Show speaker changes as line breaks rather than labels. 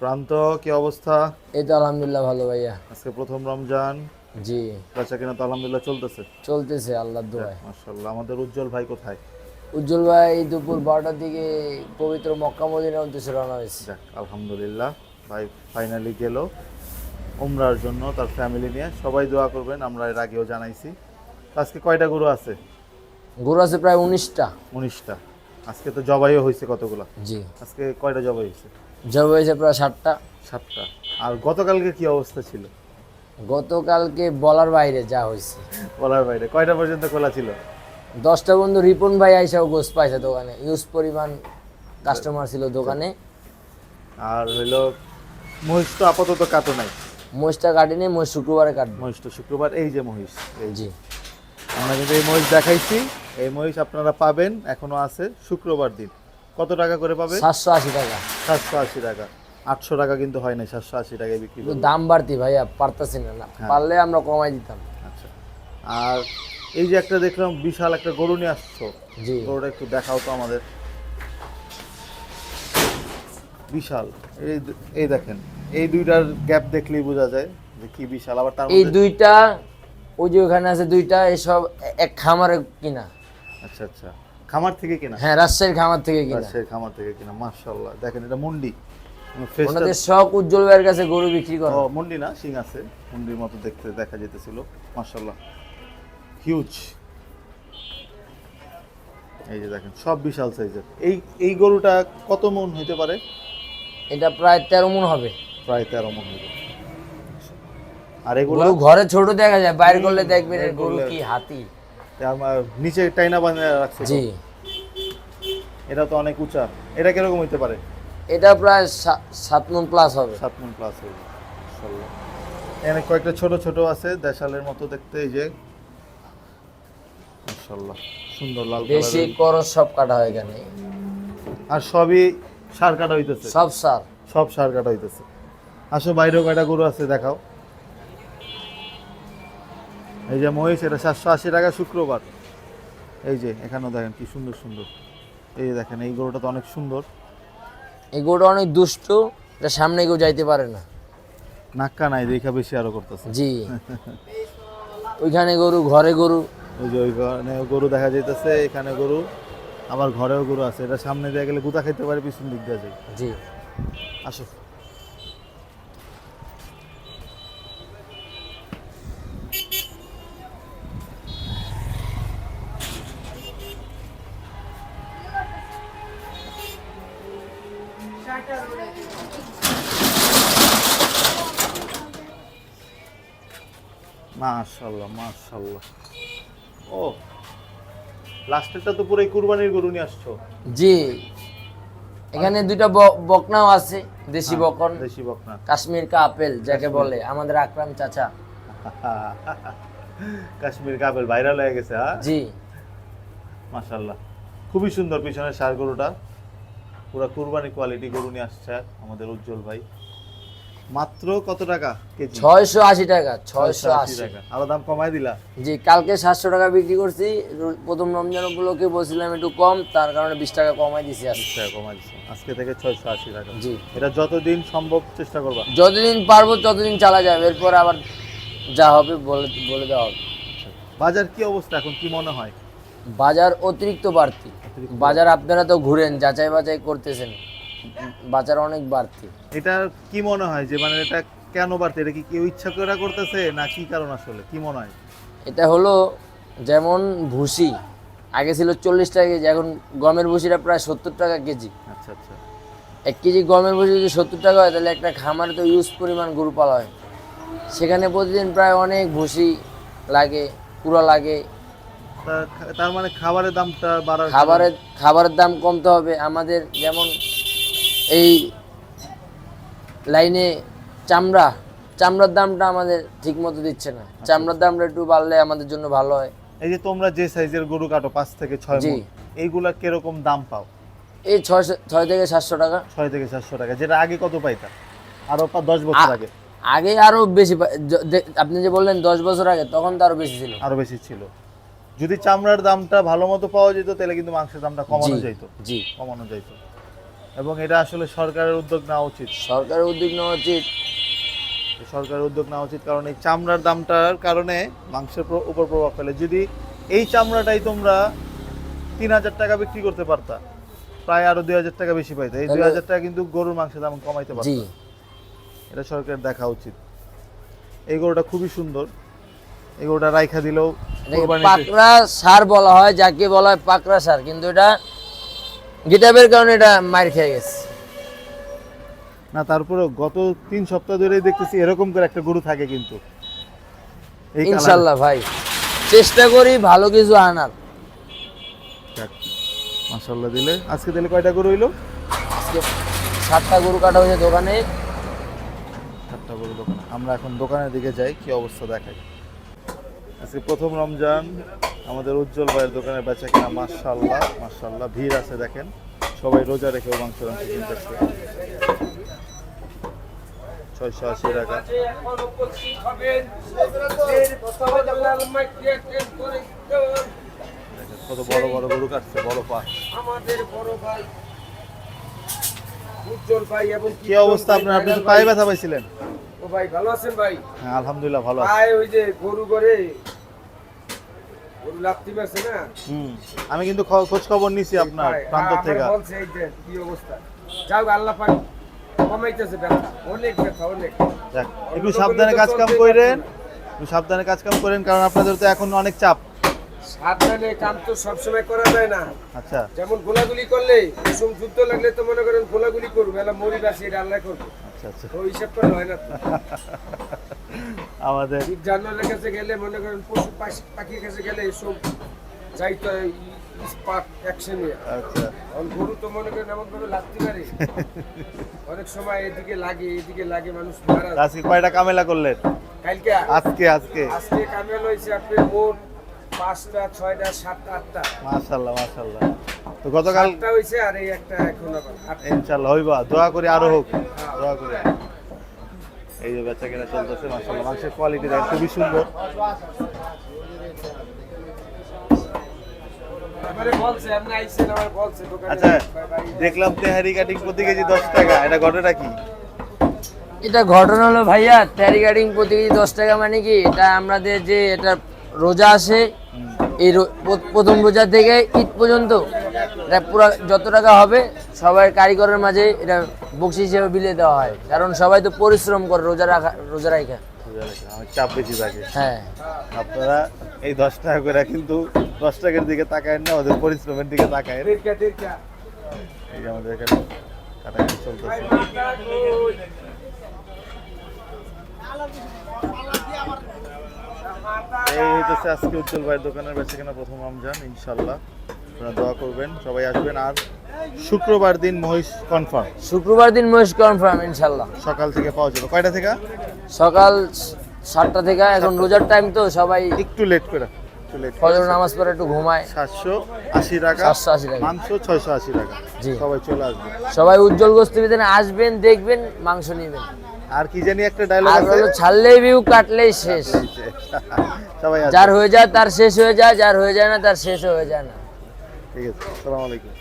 প্রান্ত, কি অবস্থা?
এই তো আলহামদুলিল্লাহ ভালো ভাইয়া।
আজকে প্রথম রমজান,
জি,
বেচা কিনা তো আলহামদুলিল্লাহ চলতেছে।
চলতেছে আল্লাহর
যাক,
দোয়ায়।
মাশাআল্লাহ। আমাদের উজ্জ্বল ভাই কোথায়?
উজ্জ্বল ভাই দুপুর 12টার দিকে পবিত্র মক্কা মদিনার উদ্দেশ্যে রওনা হয়েছে।
যাক, আলহামদুলিল্লাহ। ভাই ফাইনালি গেল উমরার জন্য তার ফ্যামিলি নিয়ে। সবাই দোয়া করবেন, আমরা এর আগেও জানাইছি। তো আজকে কয়টা গরু আছে?
গরু আছে প্রায় 19টা।
19টা। আজকে তো জবাইও হয়েছে কতগুলা?
জি,
আজকে কয়টা জবাই হয়েছে?
জব হয়েছে প্রায় 7টা।
7টা। আর গতকালকে কি অবস্থা ছিল?
গতকালকে বলার বাইরে যা হয়েছে।
বলার বাইরে। কয়টা পর্যন্ত খোলা ছিল?
10টা বন্ধু রিপন ভাই আইসাও গোস পাইছে দোকানে, ইউজ পরিমাণ কাস্টমার ছিল দোকানে।
আর হইলো মহিষ তো আপাতত কাটো নাই।
মহিষটা কাটিনি, মহিষ শুক্রবারে কাটবো।
মহিষ তো শুক্রবার, এই যে মহিষ, এই যে
জি,
আমরা কিন্তু এই মহিষ দেখাইছি। এই মহিষ আপনারা পাবেন, এখনো আছে শুক্রবার দিন। কত টাকা করে পাবেন?
780 টাকা।
780 টাকা। 800 টাকা কিন্তু হয় না, 780 টাকায় বিক্রি
কিন্তু
করবো।
দাম বাড়তি ভাইয়া, পারতাছি না, পারলে আমরা কমাই দিতাম।
আচ্ছা। আর এই যে একটা দেখলাম বিশাল একটা গরু নিয়ে আসছো,
জি,
গরুটা একটু দেখাও তো আমাদের। বিশাল। এই এই দেখেন, এই দুইটার গ্যাপ দেখলেই বোঝা যায় যে কি বিশাল। আবার তার
এই
মধ্যে
দুইটা, ওই যে ওখানে আছে দুইটা, এসব এক খামারে কিনা।
আচ্ছা আচ্ছা, খামার থেকে কেনা?
হ্যাঁ, রাজশাহীর খামার থেকে কিনা।
রাজশাহীর খামার থেকে কিনা। মাশাআল্লাহ, দেখেন এটা মুন্ডি। ফ্রেশটা
ওনাদের শখ উজ্জ্বল ভাইয়ের কাছে গরু বিক্রি করে।
ও মুন্ডি না, শিং আছে, মুন্ডির মতো দেখতে দেখা যেতেছিল। মাশাআল্লাহ, হিউজ। এই যে দেখেন, সব বিশাল সাইজের। এই এই গরুটা কত মন হইতে পারে?
এটা প্রায় 13 মণ হবে।
প্রায় 13 মন হইবে। আর এগুলো
গরু ঘরে ছোট দেখা যায়, বাইরে করলে দেখবেন এর গরু কি হাতি।
আমার নিচে টাইনা বানিয়ে রাখছে তো।
জি,
এটা তো অনেক উঁচা। এটা কিরকম হইতে পারে?
এটা প্রায় 7 মণ প্লাস হবে।
7 মন প্লাস হইবে। মাশাআল্লাহ। এখানে কয়েকটা ছোট ছোট আছে, দেশালের মতো দেখতে। এই যে মাশাআল্লাহ, সুন্দর লাল
বেশি
কালারের।
করস সব কাটা হয় এখানে।
আর সবই সার কাটা হইতেছে।
সব সার।
সব সার কাটা হইতেছে। আসো, বাইরেও কয়টা গরু আছে দেখাও। এই যে মহিষ, এটা 780 টাকা শুক্রবার। এই যে এখানেও দেখেন কি সুন্দর সুন্দর। এই যে দেখেন, এই গরুটা তো অনেক সুন্দর।
এই গরুটা অনেক দুষ্ট, এটা সামনে কেউ যাইতে পারে না।
নাক্কা নাই দেখা বেশি আরো করতেছে।
জি, ওইখানে গরু, ঘরে গরু।
ওই যে ওইখানে গরু দেখা যাইতেছে, এখানে গরু, আবার ঘরেও গরু আছে। এটা সামনে দিয়ে গেলে গুতা খাইতে পারে, পিছন দিক দিয়ে যায়।
জি,
আসো। মাশাআল্লাহ মাশাআল্লাহ। ও, লাস্টেরটা তো পুরো কুরবানির গরু নিয়ে আসছো।
জি। এখানে দুইটা বকনাও আছে, দেশি বকন।
দেশি বকনা।
কাশ্মীর কা আপেল যাকে বলে, আমাদের আকরাম চাচা।
কাশ্মীর কাপেল ভাইরাল হয়ে গেছে। হ্যাঁ,
জি,
মাশাআল্লাহ। খুবই সুন্দর পিছনের ষাঁড় গরুটা। পুরো কুরবানি কোয়ালিটি গরু নিয়ে আসছে আমাদের উজ্জ্বল ভাই। মাত্র কত টাকা কেজি?
680 টাকা।
680
680
টাকা। আরো দাম কমায় দিলা?
জি, কালকে 700 টাকা বিক্রি করছি। প্রথম রমজান উপলক্ষে বলছিলাম একটু কম, তার কারণে 20 টাকা কমাই দিছি
20
আজকে।
টাকা কমায় দিছে। আজকে থেকে 680 টাকা।
জি,
এটা যতদিন সম্ভব চেষ্টা করবা।
যতদিন পারবো ততদিন চালা যাবে, এরপর আবার যা হবে বলে বলে দেওয়া হবে।
বাজার কি অবস্থা এখন, কি মনে হয়?
বাজার অতিরিক্ত বাড়তি।
অতিরিক্ত।
বাজার আপনারা তো ঘুরেন, যাচাই বাছাই করতেছেন, বাজার অনেক বাড়তি।
এটা কি মনে হয় যে মানে এটা কেন বাড়ছে? এটা কি কেউ ইচ্ছা করে করতেছে না কি কারণ আসলে কি মনে হয়?
এটা হলো, যেমন ভুসি আগে ছিল 40 টাকা কেজি, এখন গমের ভুসিটা প্রায় 70 টাকা কেজি।
আচ্ছা আচ্ছা।
1 কেজি গমের ভুসি যদি 70 টাকা হয়, তাহলে একটা খামারে তো ইউজ পরিমাণ গরু পালা হয়, সেখানে প্রতিদিন প্রায় অনেক ভুসি লাগে, কুড়া লাগে।
তার মানে খাবারের দামটা বাড়ার
খাবারের দাম কমতে হবে আমাদের। যেমন এই লাইনে চামড়ার দামটা আমাদের ঠিক মতো দিচ্ছে না। চামড়ার দামটা একটু বাড়লে আমাদের জন্য ভালো হয়।
এই যে তোমরা যে সাইজের গরু কাটো 5 থেকে 6
জি।
মণ, এইগুলা কিরকম দাম পাও?
এই 6 থেকে 700 টাকা।
6 থেকে 700 টাকা। যেটা আগে কত পাইতা? আরো 10 বছর আগে?
আগে আরো বেশি আপনি যে বললেন 10 বছর আগে, তখন তো আরো বেশি ছিল।
আরো বেশি ছিল। যদি চামড়ার দামটা ভালো মতো পাওয়া যেত, তাহলে কিন্তু মাংসের দামটা কমানো
জি,
যাইতো।
জি।
কমানো যাইতো। এবং এটা আসলে সরকারের উদ্যোগ নেওয়া উচিত।
সরকারের উদ্যোগ নেওয়া উচিত।
সরকারের উদ্যোগ নেওয়া উচিত, কারণ এই চামড়ার দামটার কারণে মাংসের উপর প্রভাব ফেলে। যদি এই চামড়াটাই তোমরা 3,000 টাকা বিক্রি করতে পারতা, প্রায় আরো 2,000 টাকা বেশি পাইতে। এই 2,000 টাকা কিন্তু গরুর মাংসের দাম কমাইতে
জি
পারত। এটা সরকারের দেখা উচিত। এই গরুটা খুবই সুন্দর, এই গরুটা রাইখা দিলেও
এটাকে
কোরবানিতে-
পাকড়া সার বলা হয়, যাকে বলা হয় পাকড়া সার, কিন্তু এটা গিটাবের কারণে এটা মার খেয়ে গেছে।
না, তারপরে গত 3 সপ্তাহ ধরেই দেখতেছি এরকম করে একটা গরু থাকে কিন্তু এই colour-
ইনশাল্লাহ ভাই চেষ্টা করি ভালো কিছু আনার।
যাক, মাশাআল্লাহ। আজকে দিলে কয়টা গরু হইলো?
আজকে 7টা গরু কাটা হয়েছে দোকানে।
7টা গরু দোকানে। আমরা এখন দোকানের দিকে যাই, কি অবস্থা দেখাই। আজকে প্রথম রমজান, আমাদের উজ্জ্বল ভাইয়ের দোকানে বেচা কিনা মাশাআল্লাহ মাশাআল্লাহ, ভিড় আছে দেখেন। সবাই রোজা রেখেও মাংস কিনতেছে। 680 টাকা। দেখেন কত বড় বড় গরু কাটছে, বড় পা।
আমাদের বড় ভাই উজ্জ্বল ভাই এবং
কি অবস্থা আপনার? আপনি তো পায়ে ব্যথা পাইছিলেন?
ও ভাই ভালো আছেন ভাই?
হ্যাঁ, আলহামদুলিল্লাহ ভালো আছি।
ভাই ওই যে গরু করে গরু লাগতে পারছে না
আমি কিন্তু খোঁজ খবর নিছি আপনার
ভাই,
প্রান্ত
আমার
থেকে।
বলছে এই যে কি অবস্থা, যাও আল্লাহ পাক কমাইতেছে ব্যথা, অনেক ব্যথা অনেক।
যাক, একটু সাবধানে কাজ কাম করেন, একটু সাবধানে কাজ কাম করেন, কারণ আপনাদের তো এখন অনেক চাপ।
সাবধানে কাম তো সবসময় করা যায় না।
আচ্ছা
যেমন গোলাগুলি করলে কুসুম যুদ্ধ লাগলে তো মনে করেন গোলাগুলি করবো, এলা মরি বাসি এটা আল্লাহ করবো,
আচ্ছা আচ্ছা।
তো হিসাব করে হয় না তো।
আমাদের
জীব জানোয়ারের কাছে গেলে মনে করেন পশু পাখির কাছে গেলে এসব যাইতে স্পার্ট অ্যাকশনে।
আচ্ছা
গরু তো মনে করেন এমন ভাবে লাগতে পারে, অনেক সময় এদিকে লাগে মানুষ মারা যায়।
আজকে কয়টা কামেলা করলেন?
কালকে
আজকে আজকে
আজকে কামেল হয়েছে আপনার মোট 5টা 6টা 7টা 8টা
মাশাআল্লাহ মাশাআল্লাহ। তো গতকাল
7টা হয়েছে আর এই একটা এখন আবার 8টা।
ইনশাআল্লাহ হইবা, দোয়া করি আরো হোক, দোয়া করি। এই যে বেচা কেনা চলতেছে মাশাআল্লাহ, মাংসের কোয়ালিটি দেখেন খুবই সুন্দর।
আমারে বলছে আপনি আইছেন, আমার বলছে দোকানে
আচ্ছা,
ভাই, ভাই,
দেখলাম তেহারি কাটিং প্রতি কেজি 10 টাকা, এটা ঘটনা কি?
এটা ঘটনা হলো ভাইয়া, ট্যারি কাটিং প্রতি কেজি 10 টাকা, মানে কি এটা আমাদের যে এটা রোজা আসে, এই প্রথম রোজা থেকে ঈদ পর্যন্ত এটা পুরো যত টাকা হবে সবাই কারিগরের মাঝে এটা বকশিস হিসেবে বিলিয়ে দেওয়া হয়, কারণ সবাই তো পরিশ্রম করে রোজা রাখা।
আমার চাপ বেশি থাকে।
হ্যাঁ
আপনারা এই 10 টাকা করে কিন্তু 10 টাকার দিকে তাকায় না, ওদের পরিশ্রমের দিকে তাকায়।
দেড়কা
এই যে আমাদের এখানে কাটাকাটি চলতেছে। এই হইতেছে আজকে উজ্জ্বল ভাইয়ের দোকানের বেচাকেনা প্রথম রমজান। ইনশাল্লাহ আপনারা দোয়া করবেন, সবাই আসবেন। আর শুক্রবার দিন মহিষ কনফার্ম,
শুক্রবার দিন মহিষ কনফার্ম ইনশাল্লাহ।
সকাল থেকে পাওয়া যাবে। কয়টা থেকে?
সকাল 7টা থেকে। এখন রোজার টাইম তো সবাই
একটু লেট করে, একটু লেট করে।
ফজর নামাজ পড়ে একটু ঘুমায়।
780 টাকা
780 টাকা
মাংস, 680 টাকা।
জি।
সবাই চলে আসবে।
সবাই উজ্জ্বল গোস্ত বিতানে আসবেন, দেখবেন, মাংস নেবেন।
আর কি জানি একটা ডায়লগ
আর
আছে,
হলো ছাড়লেই ভিউ কাটলেই শেষ।
সবাই আসবে।
যার হয়ে যায় তার শেষ হয়ে যায়, যার হয়ে যায় না তার শেষ হয়ে যায় না।
ঠিক আছে, আসসালামু আলাইকুম।